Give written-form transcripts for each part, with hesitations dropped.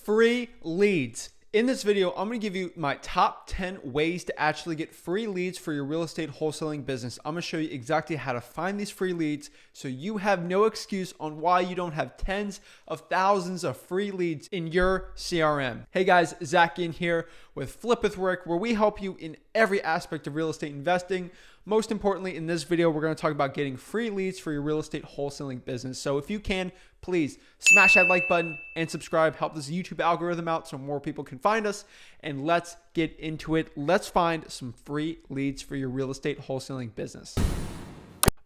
Free leads. In this video, I'm going to give you my top 10 ways to actually get free leads for your real estate wholesaling business. I'm going to show you exactly how to find these free leads so you have no excuse on why you don't have tens of thousands of free leads in your CRM. Hey guys, Zach Ginn here with Flip with Rick, where we help you in every aspect of real estate investing. Most importantly, in this video, we're going to talk about getting free leads for your real estate wholesaling business. So if you can, please smash that like button and subscribe. Help this YouTube algorithm out so more people can find us. And let's get into it. Let's find some free leads for your real estate wholesaling business.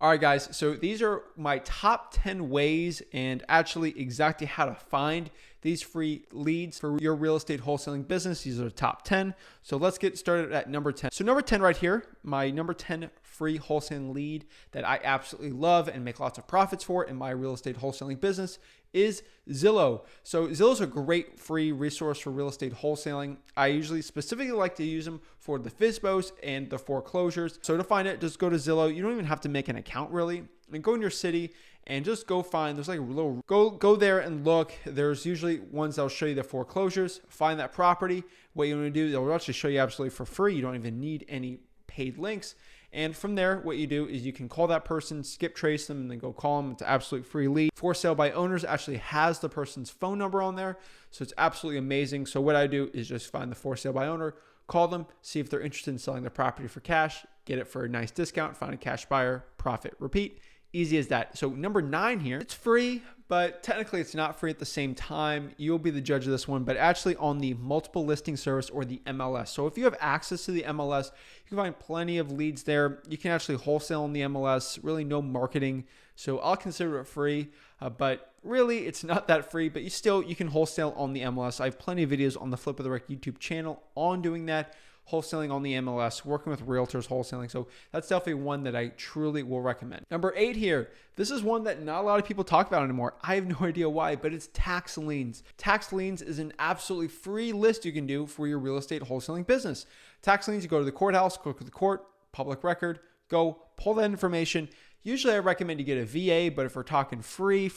All right, guys. So these are my top 10 ways and actually exactly how to find these free leads for your real estate wholesaling business. These are the top 10. So let's get started at number 10. So number 10 right here, my number 10 free wholesaling lead that I absolutely love and make lots of profits for in my real estate wholesaling business is ZILLOW. So ZILLOW is a great free resource for real estate wholesaling. I usually specifically like to use them for the FSBOs and the foreclosures. So to find it, just go to ZILLOW. You don't even have to make an account really. And go in your city and just go find, there's like a little, go there and look. There's usually ones that'll show you the foreclosures. Find that property. What you want to do, they'll actually show you absolutely for free. You don't even need any paid links. And from there, what you do is you can call that person, skip trace them, and then go call them. It's an absolute free lead. For sale by owners actually has the person's phone number on there. So it's absolutely amazing. So what I do is just find the for sale by owner, call them, see if they're interested in selling the property for cash, get it for a nice discount, find a cash buyer, profit, repeat. Easy as that. So number 9 here, it's free, but technically it's not free at the same time. You'll be the judge of this one, but actually on the multiple listing service or the MLS. So if you have access to the MLS, you can find plenty of leads there. You can actually wholesale on the MLS, really no marketing. So I'll consider it free, but really it's not that free, but you can wholesale on the MLS. I have plenty of videos on the Flip of the Rick YouTube channel on doing that. Wholesaling on the MLS, working with realtors, wholesaling. So that's definitely one that I truly will recommend. Number 8 here. This is one that not a lot of people talk about anymore. I have no idea why, but it's tax liens. Tax liens is an absolutely free list you can do for your real estate wholesaling business. Tax liens, you go to the courthouse, click with the court, public record, go pull that information. Usually I recommend you get a VA, but if we're talking free,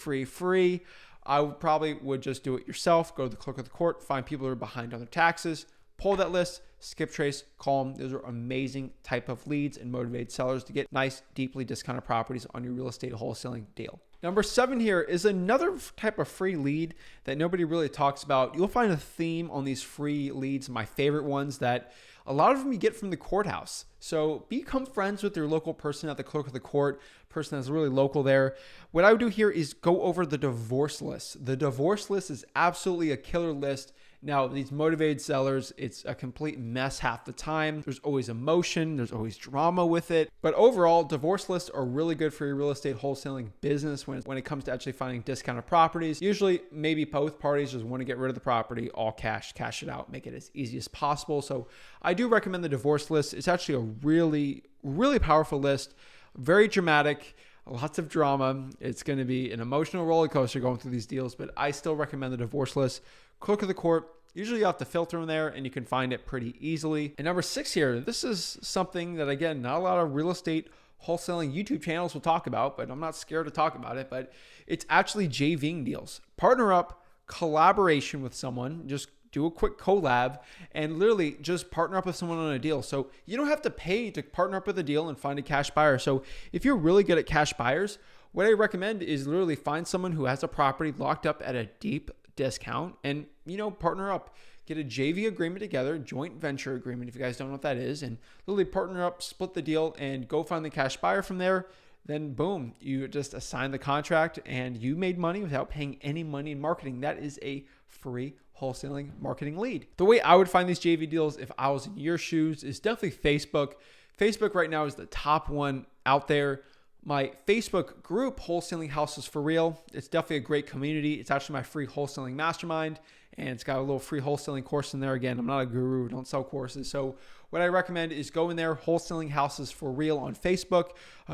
I would just do it yourself. Go to the clerk of the court, find people who are behind on their taxes, pull that list, skip trace, call them. Those are amazing type of leads and motivated sellers to get nice, deeply discounted properties on your real estate wholesaling deal. Number 7 here is another type of free lead that nobody really talks about. You'll find a theme on these free leads, my favorite ones, that a lot of them you get from the courthouse. So become friends with your local person at the clerk of the court, person that's really local there. What I would do here is go over the divorce list. The divorce list is absolutely a killer list. Now, these motivated sellers, it's a complete mess half the time. There's always emotion. There's always drama with it. But overall, divorce lists are really good for your real estate wholesaling business when it comes to actually finding discounted properties. Usually, maybe both parties just want to get rid of the property, all cash it out, make it as easy as possible. So I do recommend the divorce list. It's actually a really, really powerful list, very dramatic. Lots of drama. It's going to be an emotional roller coaster going through these deals, but I still recommend the divorce list. Clerk of the court. Usually you have to filter in there and you can find it pretty easily. And number 6 here, this is something that, again, not a lot of real estate wholesaling YouTube channels will talk about, but I'm not scared to talk about it, but it's actually JVing deals. Partner up, collaboration with someone, just do a quick collab and literally just partner up with someone on a deal. So you don't have to pay to partner up with a deal and find a cash buyer. So if you're really good at cash buyers, what I recommend is literally find someone who has a property locked up at a deep discount and, partner up, get a JV agreement together, joint venture agreement, if you guys don't know what that is, and literally partner up, split the deal and go find the cash buyer from there. Then boom, you just assign the contract and you made money without paying any money in marketing. That is a free wholesaling marketing lead. The way I would find these JV deals if I was in your shoes is definitely Facebook. Facebook right now is the top one out there. My Facebook group, Wholesaling Houses for Real, it's definitely a great community. It's actually my free wholesaling mastermind, and it's got a little free wholesaling course in there. Again, I'm not a guru, don't sell courses. So what I recommend is go in there, Wholesaling Houses for Real on Facebook.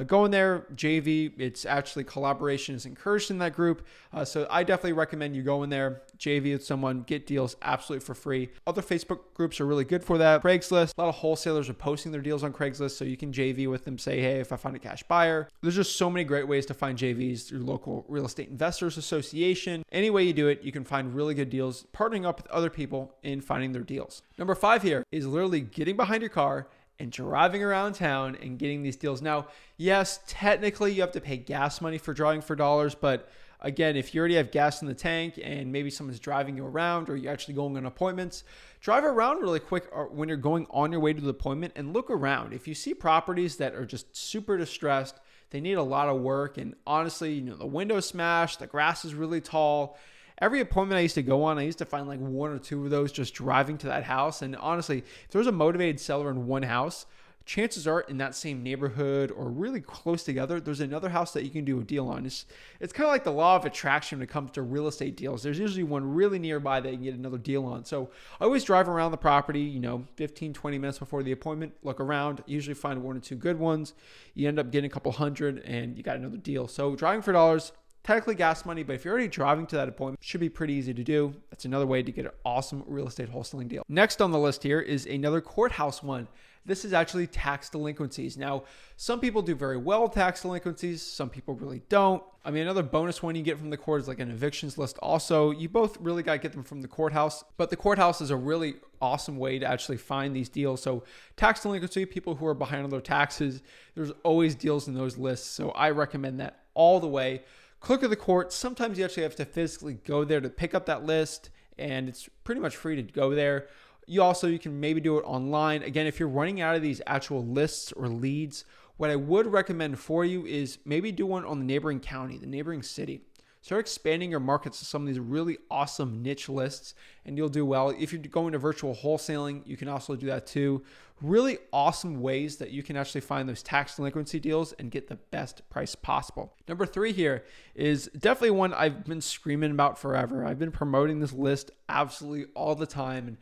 Go in there, JV. It's actually collaboration is encouraged in that group. So I definitely recommend you go in there, JV with someone, get deals absolutely for free. Other Facebook groups are really good for that. Craigslist, a lot of wholesalers are posting their deals on Craigslist, so you can JV with them, say, hey, if I find a cash buyer. There's just so many great ways to find JVs through local real estate investors association. Any way you do it, you can find really good deals, partnering up with other people in finding their deals. Number 5 here is literally getting behind your car and driving around town and getting these deals. Now, yes, technically you have to pay gas money for driving for dollars, but again, if you already have gas in the tank and maybe someone's driving you around or you're actually going on appointments, drive around really quick when you're going on your way to the appointment and look around. If you see properties that are just super distressed, they need a lot of work, and honestly, the window's smashed, the grass is really tall. Every appointment I used to go on, I used to find like 1 or 2 of those just driving to that house. And honestly, if there's a motivated seller in one house, chances are in that same neighborhood or really close together, there's another house that you can do a deal on. It's kind of like the law of attraction when it comes to real estate deals. There's usually one really nearby that you can get another deal on. So I always drive around the property, 15, 20 minutes before the appointment, look around, usually find 1 or 2 good ones. You end up getting a couple hundred and you got another deal. So driving for dollars, technically gas money, but if you're already driving to that appointment, it should be pretty easy to do. That's another way to get an awesome real estate wholesaling deal. Next on the list here is another courthouse one. This is actually tax delinquencies. Now, some people do very well with tax delinquencies. Some people really don't. I mean, another bonus one you get from the court is like an evictions list. Also, you both really got to get them from the courthouse, but the courthouse is a really awesome way to actually find these deals. So tax delinquency, people who are behind on their taxes, there's always deals in those lists. So I recommend that all the way. Clerk of the court, sometimes you actually have to physically go there to pick up that list, and it's pretty much free to go there. You can maybe do it online. Again, if you're running out of these actual lists or leads, what I would recommend for you is maybe do one on the neighboring county, the neighboring city. Start expanding your markets to some of these really awesome niche lists, and you'll do well. If you're going to virtual wholesaling, you can also do that too. Really awesome ways that you can actually find those tax delinquency deals and get the best price possible. Number 3 here is definitely one I've been screaming about forever. I've been promoting this list absolutely all the time. And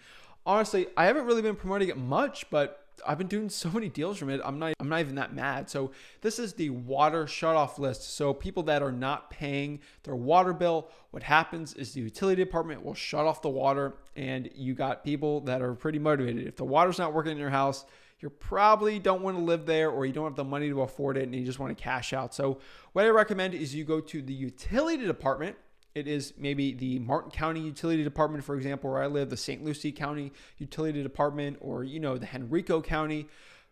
honestly, I haven't really been promoting it much, but I've been doing so many deals from it. I'm not even that mad. So this is the water shutoff list. So people that are not paying their water bill, what happens is the utility department will shut off the water, and you got people that are pretty motivated. If the water's not working in your house, you probably don't want to live there, or you don't have the money to afford it and you just want to cash out. So what I recommend is you go to the utility department. It is maybe the Martin County Utility Department, for example, where I live, the St. Lucie County Utility Department, or, the Henrico County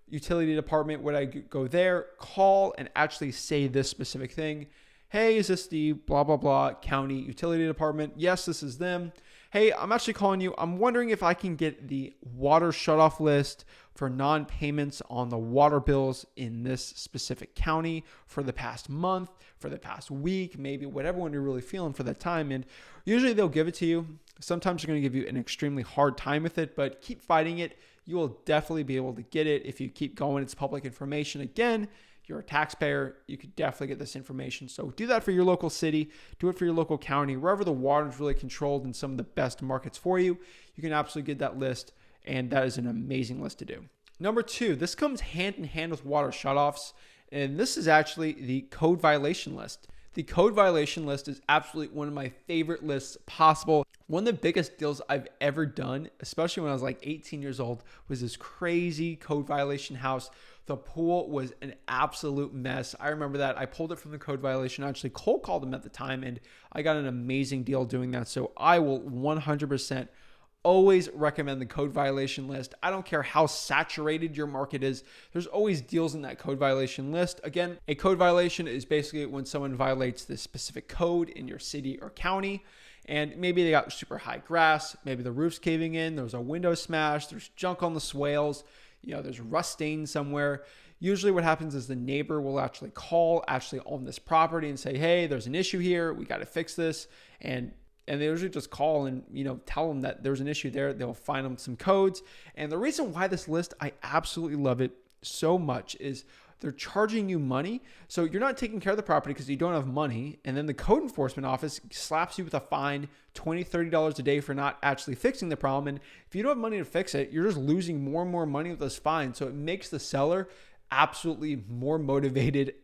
Utility Department. When I go there, call and actually say this specific thing. Hey, is this the blah, blah, blah county utility department? Yes, this is them. Hey, I'm actually calling you. I'm wondering if I can get the water shutoff list for non-payments on the water bills in this specific county for the past month, for the past week, maybe whatever one you're really feeling for that time. And usually they'll give it to you. Sometimes they're going to give you an extremely hard time with it, but keep fighting it. You will definitely be able to get it if you keep going. It's public information. Again, you're a taxpayer, you could definitely get this information. So do that for your local city, do it for your local county, wherever the water is really controlled in some of the best markets for you. You can absolutely get that list, and that is an amazing list to do. Number 2, this comes hand in hand with water shutoffs, and this is actually the code violation list. The code violation list is absolutely one of my favorite lists possible. One of the biggest deals I've ever done, especially when I was like 18 years old, was this crazy code violation house. The pool was an absolute mess. I remember that. I pulled it from the code violation. I actually cold called them at the time, and I got an amazing deal doing that. So I will 100% always recommend the code violation list. I don't care how saturated your market is. There's always deals in that code violation list. Again, a code violation is basically when someone violates the specific code in your city or county, and maybe they got super high grass, maybe the roof's caving in, there's a window smashed, there's junk on the swales, there's rust stains somewhere. Usually what happens is the neighbor will actually call on this property and say, hey, there's an issue here. We got to fix this. And they usually just call and, tell them that there's an issue there. They'll find them some codes. And the reason why this list, I absolutely love it so much, is they're charging you money. So you're not taking care of the property because you don't have money. And then the code enforcement office slaps you with a fine, $20, $30 a day for not actually fixing the problem. And if you don't have money to fix it, you're just losing more and more money with those fines. So it makes the seller absolutely more motivated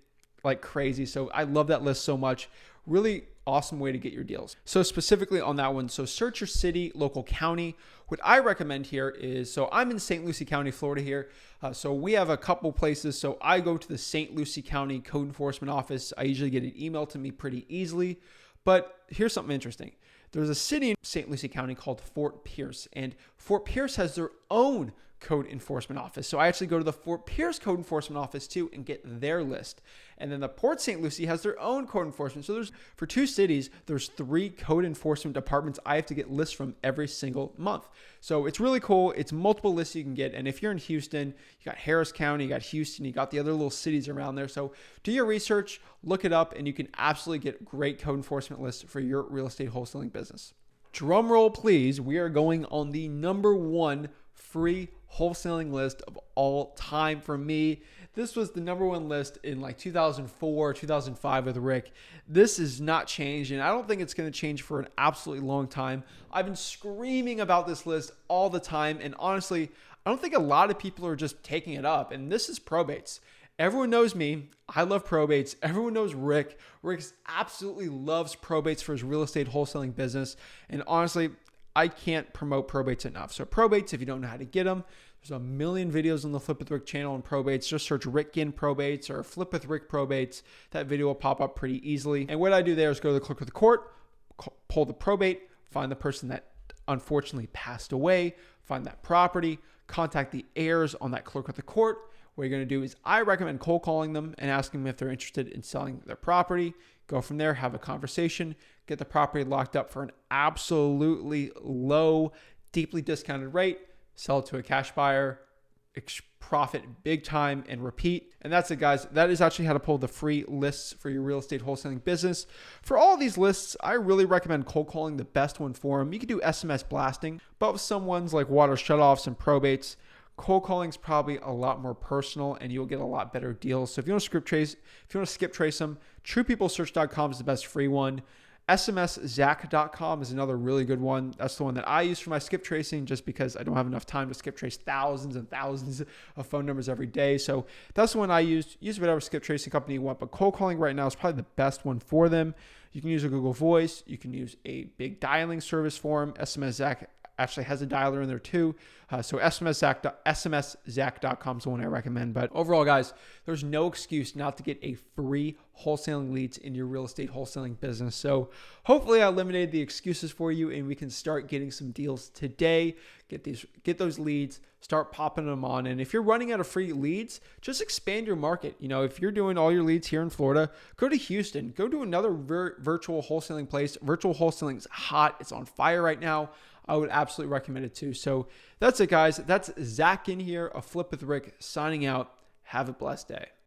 like crazy. So I love that list so much. Really awesome way to get your deals. So specifically on that one, so search your city, local county. What I recommend here is, so I'm in St. Lucie County, Florida here. So we have a couple places. So I go to the St. Lucie County Code Enforcement Office. I usually get it emailed to me pretty easily. But here's something interesting. There's a city in St. Lucie County called Fort Pierce, and Fort Pierce has their own code enforcement office. So I actually go to the Fort Pierce code enforcement office too and get their list. And then the Port St. Lucie has their own code enforcement. So for 2 cities, there's 3 code enforcement departments I have to get lists from every single month. So it's really cool. It's multiple lists you can get. And if you're in Houston, you got Harris County, you got Houston, you got the other little cities around there. So do your research, look it up, and you can absolutely get great code enforcement lists for your real estate wholesaling business. Drum roll, please. We are going on the #1 free wholesaling list of all time for me. This was the #1 list in like 2004, 2005 with Rick. This is not changed, and I don't think it's going to change for an absolutely long time. I've been screaming about this list all the time, and honestly, I don't think a lot of people are just taking it up, and this is probates. Everyone knows me. I love probates. Everyone knows Rick. Rick absolutely loves probates for his real estate wholesaling business, and honestly, I can't promote probates enough. So probates, if you don't know how to get them, there's a million videos on the Flip with Rick channel on probates. Just search Rick Ginn probates or Flip with Rick probates. That video will pop up pretty easily. And what I do there is go to the clerk of the court, pull the probate, find the person that unfortunately passed away, find that property, contact the heirs on that clerk of the court. What you're going to do is I recommend cold calling them and asking them if they're interested in selling their property. Go from there, have a conversation, get the property locked up for an absolutely low, deeply discounted rate, sell it to a cash buyer, profit big time, and repeat. And that's it, guys. That is actually how to pull the free lists for your real estate wholesaling business. For all these lists, I really recommend cold calling, the best one for them. You can do SMS blasting, but with some ones like water shutoffs and probates, cold calling is probably a lot more personal and you'll get a lot better deals. So if you want to skip trace them, truepeoplesearch.com is the best free one. SMSZach.com is another really good one. That's the one that I use for my skip tracing just because I don't have enough time to skip trace thousands and thousands of phone numbers every day. So that's the one I use. Use whatever skip tracing company you want, but cold calling right now is probably the best one for them. You can use a Google Voice. You can use a big dialing service for them. SMSZach actually has a dialer in there too. So SMSZach.com is the one I recommend. But overall, guys, there's no excuse not to get a free wholesaling leads in your real estate wholesaling business. So hopefully I eliminated the excuses for you and we can start getting some deals today. Get those leads, start popping them on. And if you're running out of free leads, just expand your market. You know, if you're doing all your leads here in Florida, go to Houston, go to another virtual wholesaling place. Virtual wholesaling is hot. It's on fire right now. I would absolutely recommend it too. So that's it, guys. That's Zach Ginn here, a Flip with Rick, signing out. Have a blessed day.